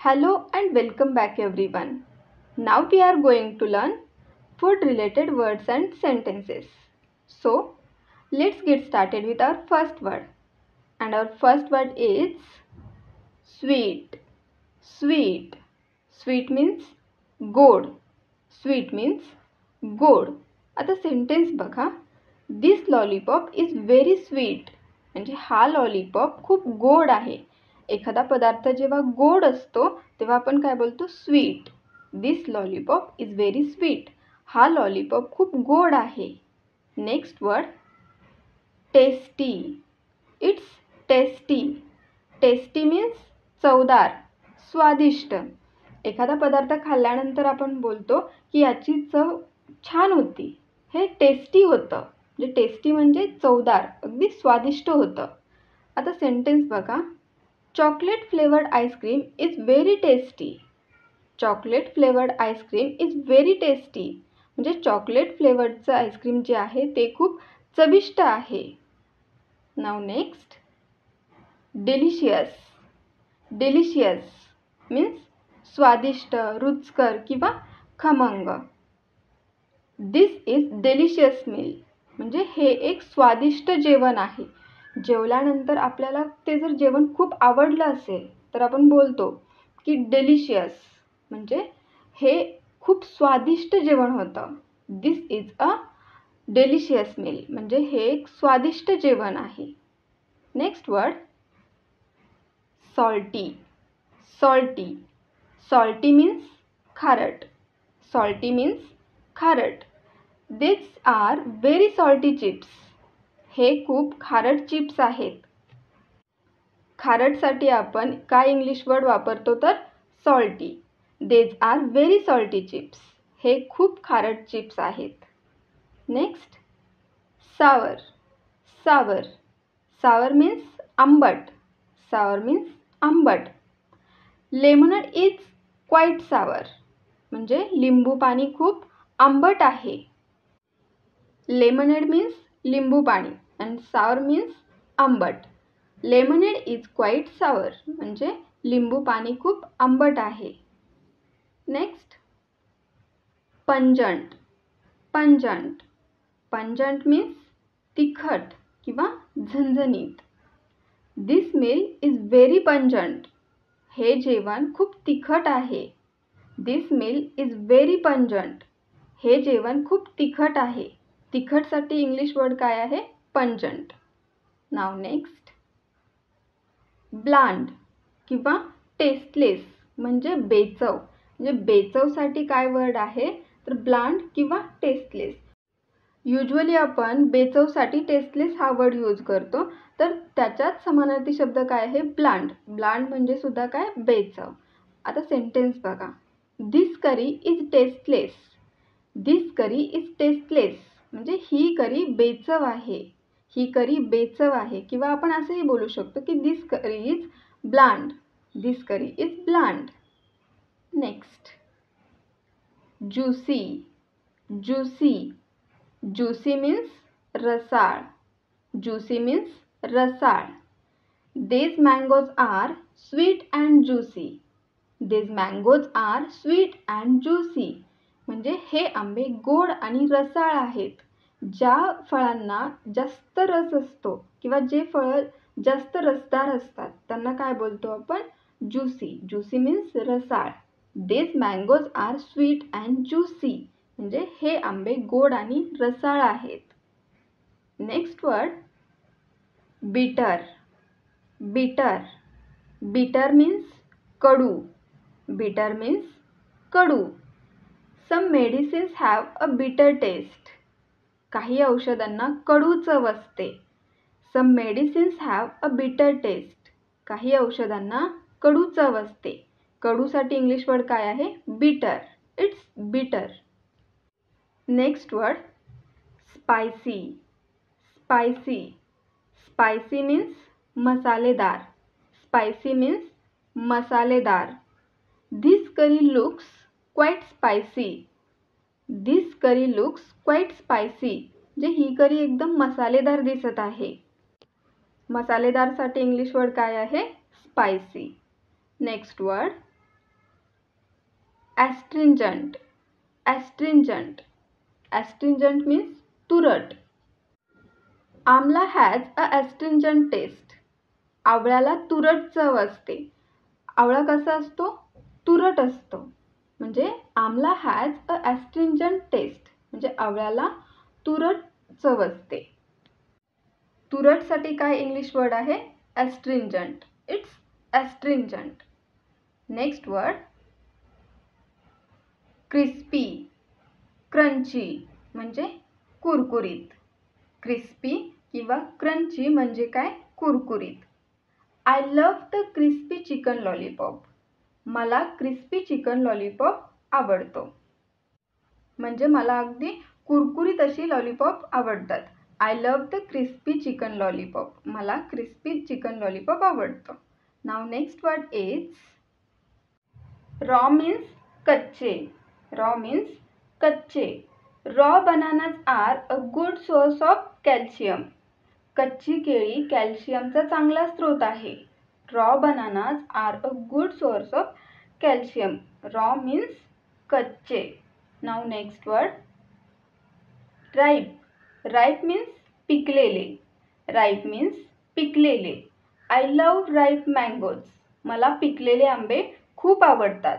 Hello and welcome back everyone. Now we are going to learn food related words and sentences. So let's get started with our first word. And our first word is sweet. Sweet. Sweet means गोड. Sweet means गोड. आता sentence बघा. This lollipop is very sweet. म्हणजे हा lollipop खूप गोड आहे. एखादा पदार्थ जेव्हा गोड असतो तेव्हा आपण काय बोलतो? Sweet. This lollipop is very sweet. हा लॉलीपॉप खूप गोड आहे. Next word tasty. It's tasty. Tasty means चवदार, स्वादिष्ट. एखादा पदार्थ खाल्ल्यानंतर आपण बोलतो की याची चव छान होती, हे टेस्टी होतं. म्हणजे टेस्टी म्हणजे चवदार, अगदी स्वादिष्ट होतं. आता सेंटेन्स बघा. Chocolate flavoured ice cream is very tasty. Chocolate flavoured ice cream is very tasty. म्हणजे चॉकलेट फ्लेवर्डचं आईस्क्रीम जे आहे ते खूप चविष्ट आहे. Now next delicious. Delicious means स्वादिष्ट, रुचकर किंवा खमंग. दिस इज डिलिशियस मील. म्हणजे हे एक स्वादिष्ट जेवण आहे. जेवल्यानंतर आपल्याला ते जर जेवण खूप आवडलं असेल तर आपण बोलतो की डिलिशियस. म्हणजे हे खूप स्वादिष्ट जेवण होतं. दिस इज अ डिलिशियस मील. म्हणजे हे एक स्वादिष्ट जेवण आहे. Next word salty. Salty. Salty means खारट. सॉल्टी मीन्स खारट. दिस आर व्हेरी सॉल्टी चिप्स. हे खूप खारट चिप्स आहेत. खारटसाठी आपण काय इंग्लिश वर्ड वापरतो तर सॉल्टी. दिस आर व्हेरी सॉल्टी चिप्स. हे खूप खारट चिप्स आहेत. नेक्स्ट सावर. सावर. सावर मीन्स आंबट. सावर मीन्स आंबट. Lemonade is quite sour. म्हणजे लिंबू पाणी खूप आंबट आहे. लेमनेड मीन्स लिंबू पाणी and sour means आंबट. Lemonade is quite sour. म्हणजे लिंबू पाणी खूप आंबट आहे. Next pungent. Pungent. Pungent means तिखट किंवा झणझणीत. This meal is very pungent. हे जेवण खूप तिखट आहे. This meal is very pungent. हे जेवण खूप तिखट आहे. तिखटसाठी इंग्लिश वर्ड काय आहे? पंजंट. नाव नेक्स्ट ब्लांड किंवा टेस्टलेस म्हणजे बेचव. म्हणजे बेचवसाठी काय वर्ड आहे तर ब्लांड किंवा टेस्टलेस. युजली आपण बेचवसाठी टेस्टलेस हा वर्ड यूज करतो. तर त्याच्यात समानार्थी शब्द काय आहे? ब्लांड. ब्लांड म्हणजे सुद्धा काय? बेचव. आता सेंटेन्स बघा. This curry is tasteless. This curry is tasteless. म्हणजे ही करी बेचव आहे. ही करी बेचव आहे. किंवा आपण असंही बोलू शकतो की this curry is bland. This curry is bland. Next juicy. Juicy. Juicy means रसाळ. ज्युसी मीन्स रसाळ. These mangoes are sweet and juicy. These mangoes are sweet and juicy. म्हणजे हे आंबे गोड आणि रसाळ आहेत. ज्या फळांना जास्त रस असतो किंवा जे फळं जास्त रसदार असतात त्यांना काय बोलतो आपण? ज्युसी. ज्युसी मीन्स रसाळ. These mangoes are sweet and juicy. म्हणजे हे आंबे गोड आणि रसाळ आहेत. नेक्स्ट वर्ड बिटर. बिटर. बिटर मीन्स कडू. बिटर मीन्स कडू. Some medicines have a bitter taste. काही औषधांना कडू चव असते. सम medicines have a bitter taste. काही औषधांना कडू चव असते. कडूसाठी इंग्लिश वर्ड काय आहे? बिटर. इट्स बिटर. Next word spicy. Spicy. Spicy means मसालेदार. स्पायसी मीन्स मसालेदार. दिस करी लुक्स क्वाईट स्पायसी. दिस करी लुक्स क्वाईट स्पायसी. म्हणजे ही करी एकदम मसालेदार दिसत आहे. मसालेदारसाठी इंग्लिश वर्ड काय आहे? Spicy. Next word astringent, astringent. Astringent means तुरट. आमला has a astringent taste. आवळ्याला तुरट चव असते. आवळा कसा असतो? तुरट असतो. म्हणजे आमला has a astringent taste. म्हणजे आवळ्याला तुरट चव असते. तुरटसाठी काय इंग्लिश वर्ड आहे? astringent. It's astringent. Next word crispy, crunchy म्हणजे कुरकुरीत. क्रिस्पी किंवा क्रंची म्हणजे काय? कुरकुरीत. I love the crispy chicken lollipop. मला क्रिस्पी चिकन लॉलीपॉप आवडतो. म्हणजे मला अगदी कुरकुरीत अशी लॉलीपॉप आवडतात. I love the crispy chicken lollipop. मला क्रिस्पी चिकन लॉलीपॉप आवडतो. Now next word is raw means कच्चे. रॉ मीन्स कच्चे. Raw bananas are a good source of calcium. कच्ची केळी कॅल्शियमचा चांगला स्रोत आहे. Raw bananas are a good source of calcium. Raw means कच्चे. Now next word ripe. Ripe means पिकलेले. राईप मीन्स पिकलेले. I love ripe mangoes. मला पिकलेले आंबे खूप आवडतात.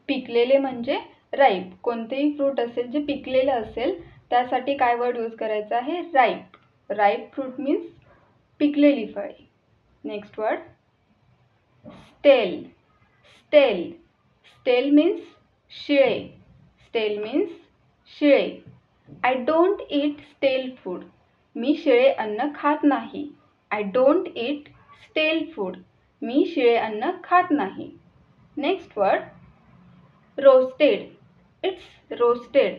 पिकलेले म्हणजे राईप. कोणतेही फ्रूट असेल जे पिकलेलं असेल त्यासाठी काय वर्ड यूज करायचा आहे? राईप. राईप फ्रूट मीन्स पिकलेली फळे. नेक्स्ट वर्ड स्टेल. स्टेल. स्टेल मीन्स शिळे. स्टेल मीन्स शिळे. आय डोंट ईट स्टेल फूड. मी शिळे अन्न खात नाही. आय डोंट ईट स्टेल फूड. मी शिळे अन्न खात नाही. Next word roasted. It's roasted.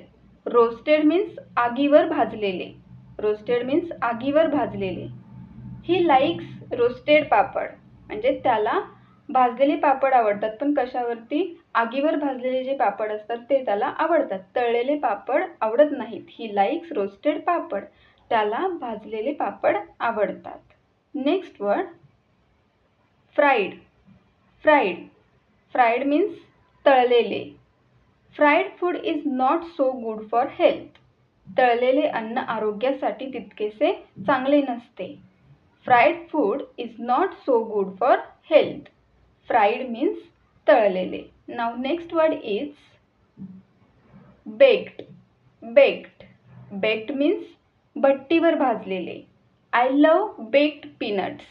Roasted means आगीवर भाजलेले. रोस्टेड मीन्स आगीवर भाजलेले. ही लाईक्स रोस्टेड पापड. म्हणजे त्याला भाजलेले पापड आवडतात. पण कशावरती? आगीवर भाजलेले जे पापड असतात ते त्याला आवडतात. तळलेले पापड आवडत नाहीत. He likes roasted papad. त्याला भाजलेले पापड आवडतात. Next word fried. Fried. Fried means तळलेले. Fried food is not so good for health. तळलेले अन्न आरोग्यासाठी तितकेसे चांगले नसते. Fried food is not so good for health. Fried means तळलेले. Now next word is baked. Baked. Baked means भट्टीवर भाजलेले. I love baked peanuts.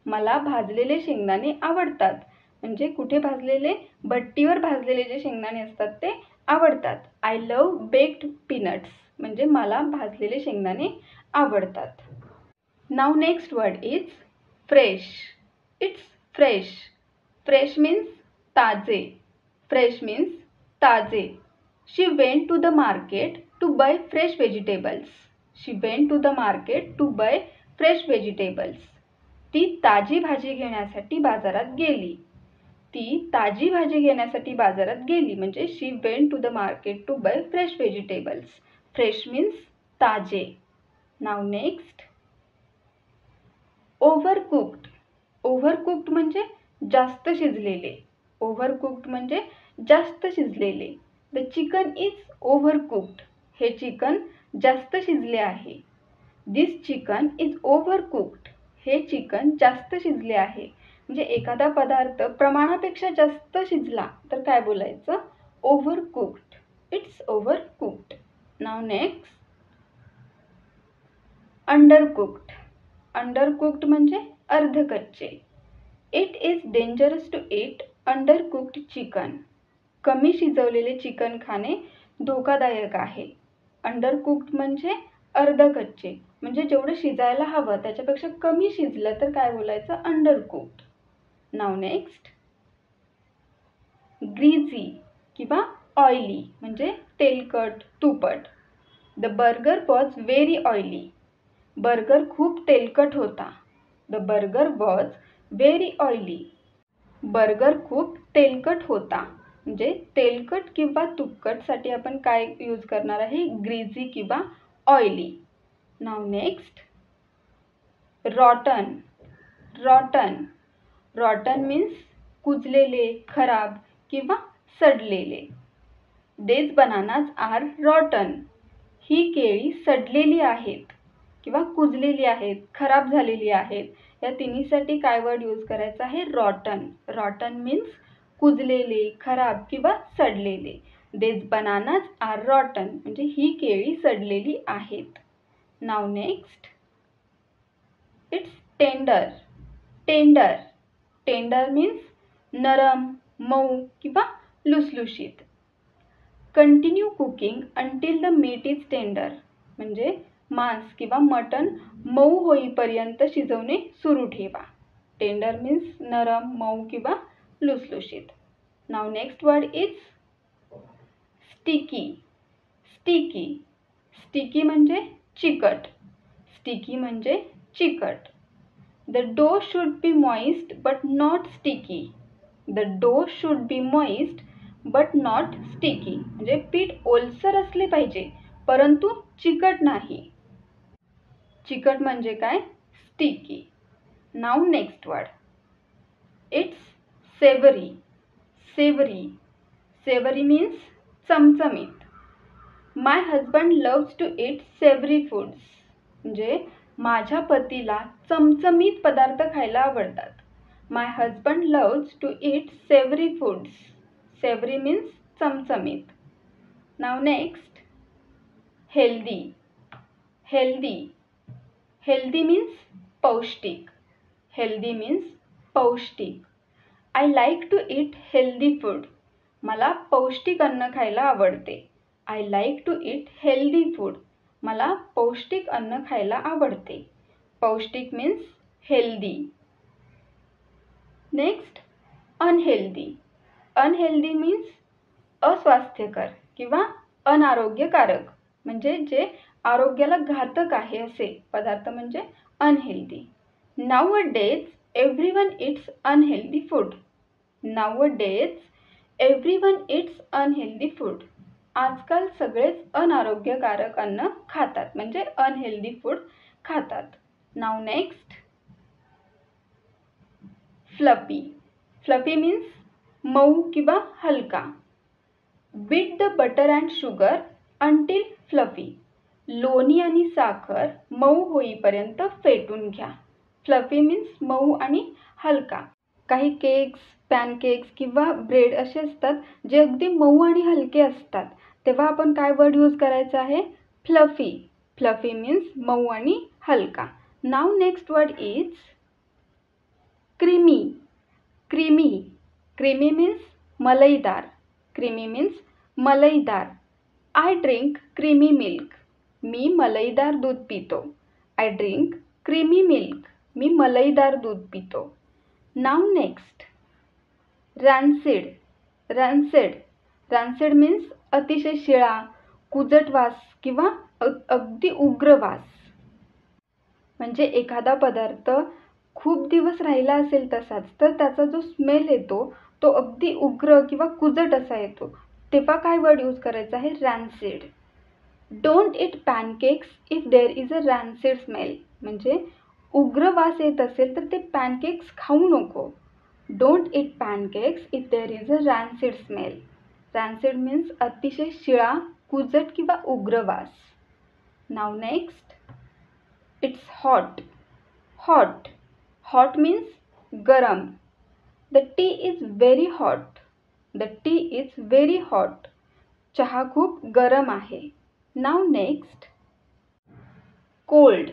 मला भाजलेले शेंगदाणे आवडतात. म्हणजे कुठे भाजलेले? भट्टीवर भाजलेले जे शेंगदाणे असतात ते आवडतात. I love baked peanuts. म्हणजे मला भाजलेले शेंगदाणे आवडतात. Now next word is fresh. It's fresh. Fresh means ताजे. फ्रेश मीन्स ताजे. She went to the market to buy fresh vegetables. She went to the market to buy fresh vegetables. ती ताजी भाजी घेण्यासाठी बाजारात गेली. ती ताजी भाजी घेण्यासाठी बाजारात गेली. म्हणजे she went to the market to buy fresh vegetables. Fresh means ताजे. Now next ओव्हरकुक्ड. ओव्हरकुक्ड म्हणजे जास्त शिजलेले. ओव्हरकुक्ड म्हणजे जास्त शिजलेले. The chicken is overcooked. हे चिकन जास्त शिजले आहे. This chicken is overcooked. हे चिकन जास्त शिजले आहे. म्हणजे एखादा पदार्थ प्रमाणापेक्षा जास्त शिजला तर काय बोलायचं? ओव्हरकुक्ड. It's ओव्हरकुक्ड. Now next undercooked. Undercooked म्हणजे अर्धकच्चे. It is dangerous to eat undercooked chicken. कमी शिजवलेले चिकन खाणे धोकादायक आहे. अंडरकुक्ड म्हणजे अर्धकच्चे. म्हणजे जेवढं शिजायला हवं त्याच्यापेक्षा कमी शिजलं तर काय बोलायचं? अंडरकुक्ड. नाव नेक्स्ट ग्रीझी किंवा ऑइली म्हणजे तेलकट, तुपट. The burger was very oily. Burger खूप तेलकट होता. The burger was very oily. Burger खूप तेलकट होता. म्हणजे तेलकट किंवा तुपकटसाठी आपण काय यूज करणार आहे? ग्रीझी किंवा oily. Now next rotten. Rotten. Rotten means कुजलेले, खराब किंवा सडलेले. These bananas are rotten. ही केळी सडलेली आहेत किंवा कुजलेली आहेत, खराब झालेली आहेत. या तिन्हीसाठी काय वर्ड यूज करायचा आहे? रॉटन. रॉटन मीन्स कुजलेले, खराब किंवा सडलेले. These bananas are rotten म्हणजे ही केळी सडलेली आहेत. Now next, it's tender. Tender. Tender means नरम, मऊ किंवा लुसलुशीत. Continue cooking until the meat is tender म्हणजे मांस किंवा मटण मऊ होईपर्यंत शिजवणे सुरू ठेवा. टेंडर मीन्स नरम, मऊ किंवा लुसलुशीत. Now next word is sticky. Sticky. Sticky म्हणजे चिकट. स्टिकी म्हणजे चिकट. The dough should be moist but not sticky. The dough should be moist but not sticky म्हणजे पीठ ओलसर असले पाहिजे परंतु चिकट नाही. चिकट म्हणजे काय? Sticky. Now next word it's savoury. Savoury. Savoury means चमचमीत. My husband loves to eat savoury foods म्हणजे माझ्या पतीला चमचमीत पदार्थ खायला आवडतात. My husband loves to eat savoury foods. Savoury means चमचमीत. Now next healthy. Healthy. Healthy means पौष्टिक. हेल्दी मीन्स पौष्टिक. I like to eat healthy food. मला पौष्टिक अन्न खायला आवडते. I like to eat healthy food. मला पौष्टिक अन्न खायला आवडते. पौष्टिक means healthy. Next unhealthy. Unhealthy means अस्वास्थ्यकर किंवा अनारोग्यकारक म्हणजे जे आरोग्याला घातक आहे असे पदार्थ म्हणजे unhealthy. Nowadays everyone eats unhealthy food. Nowadays everyone eats unhealthy food. आजकाल सगळेच अनारोग्यकारक अन्न खातात म्हणजे अनहेल्दी फूड खातात. Now next fluffy. Fluffy means मऊ किंवा हलका. Beat the butter and sugar until fluffy. लोणी आणि साखर मऊ होईपर्यंत फेटून घ्या. फ्लफी मीन्स मऊ आणि हलका. काही केक्स, पॅनकेक्स किंवा ब्रेड असे असतात जे अगदी मऊ आणि हलके असतात तेव्हा आपण काय वर्ड यूज करायचा आहे? फ्लफी. फ्लफी मीन्स मऊ आणि हलका. Now next word is creamy. Creamy. Creamy means मलईदार. क्रीमी मीन्स मलईदार. I drink creamy milk. मी मलईदार दूध पितो. I drink creamy milk. मी मलईदार दूध पितो. नाव नेक्स्ट रॅन्सिड. रॅन्सिड. रॅन्सिड मीन्स अतिशय शिळा, कुजट वास किंवा अगदी उग्र वास. म्हणजे एखादा पदार्थ खूप दिवस राहिला असेल तसाच तर त्याचा जो स्मेल येतो तो अगदी उग्र किंवा कुजट असा येतो तेव्हा काय वर्ड यूज करायचा आहे? Rancid. Don't eat pancakes if there is a rancid smell. म्हणजे उग्र वास येत असेल तर ते पॅनकेक्स खाऊ नको. Don't eat pancakes if there is a rancid smell. Rancid means अतिशय शिळा, कुजट किंवा उग्र वास. Now next it's hot. Hot. Hot means गरम. The tea is very hot. The tea is very hot. चहा खूप गरम आहे. Now next cold.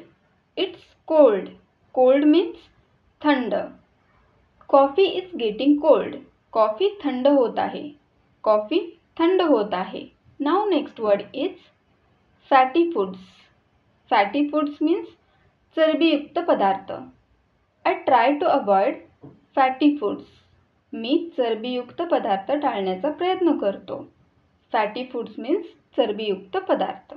It's cold. Cold means थंड. Coffee is getting cold. Coffee थंड होत आहे. कॉफी थंड होत आहे. Now next word is fatty foods. Fatty foods means चरबीयुक्त पदार्थ. I try to avoid fatty foods. मी चरबीयुक्त पदार्थ टाळण्याचा प्रयत्न करतो. फॅटी फूड्स मीन्स चरबीयुक्त पदार्थ.